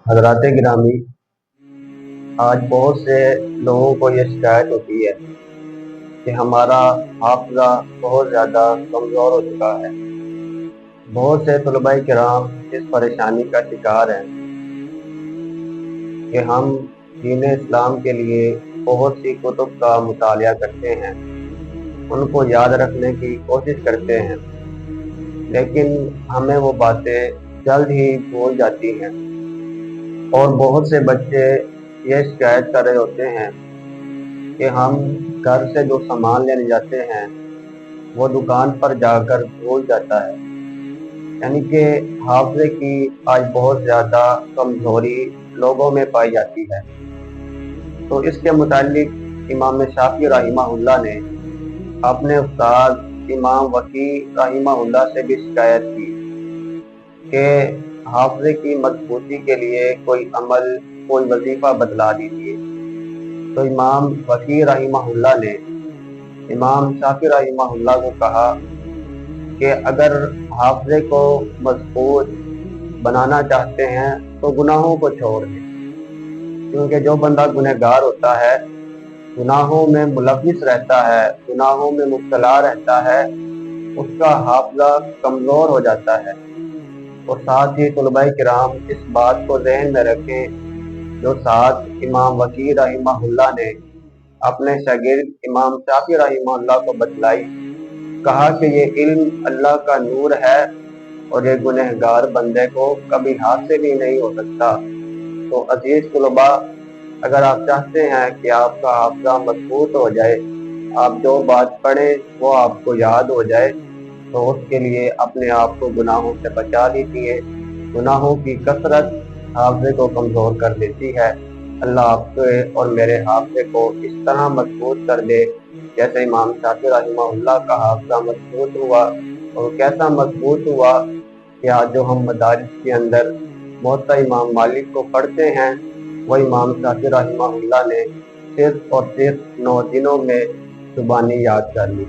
حضرات گرامی، آج بہت سے لوگوں کو یہ شکایت ہوتی ہے کہ ہمارا حافظہ بہت زیادہ کمزور ہو چکا ہے۔ بہت سے طلباء کرام اس پریشانی کا شکار ہیں کہ ہم دین اسلام کے لیے بہت سی کتب کا مطالعہ کرتے ہیں، ان کو یاد رکھنے کی کوشش کرتے ہیں، لیکن ہمیں وہ باتیں جلد ہی بھول جاتی ہیں۔ اور بہت سے بچے یہ شکایت کر رہے ہوتے ہیں کہ ہم گھر سے جو سامان لینے جاتے ہیں وہ دکان پر جا کر بھول جاتا ہے، یعنی کہ حافظے کی آج بہت زیادہ کمزوری لوگوں میں پائی جاتی ہے۔ تو اس کے متعلق امام شافعی رحمہ اللہ نے اپنے استاد امام وکیع رحمہ اللہ سے بھی شکایت کی کہ حافظے کی مضبوطی کے لیے کوئی عمل، کوئی وظیفہ بتلا دیجیے۔ تو امام وکیع رحمہ اللہ نے امام شافعی رحمہ اللہ کو کہا کہ اگر حافظے کو مضبوط بنانا چاہتے ہیں تو گناہوں کو چھوڑ دیں، کیونکہ جو بندہ گنہگار ہوتا ہے، گناہوں میں ملوث رہتا ہے، گناہوں میں مبتلا رہتا ہے، اس کا حافظہ کمزور ہو جاتا ہے۔ اور ساتھ ہی طلباء کرام اس بات کو ذہن میں رکھیں جو ساتھ امام وکیع رحمہ اللہ نے اپنے شاگرد امام شافعی رحمہ اللہ کو بتلائی، کہا کہ یہ علم اللہ کا نور ہے اور یہ گنہگار بندے کو کبھی حاصل ہی نہیں ہو سکتا۔ تو عزیز طلباء، اگر آپ چاہتے ہیں کہ آپ کا حافظہ مضبوط ہو جائے، آپ جو بات پڑھیں وہ آپ کو یاد ہو جائے، تو اس کے لیے اپنے آپ کو گناہوں سے بچا لیجیے۔ گناہوں کی کثرت حافظے کو کمزور کر دیتی ہے۔ اللہ آپ کے اور میرے حافظے کو اس طرح مضبوط کر دے جیسے امام شافعی رحمہ اللہ کا حافظہ مضبوط ہوا، اور کیسا مضبوط ہوا کہ آج جو ہم مدارس کے اندر موطا امام مالک کو پڑھتے ہیں، وہ امام شافعی رحمہ اللہ نے صرف اور صرف 9 دنوں میں زبانی یاد کر لی۔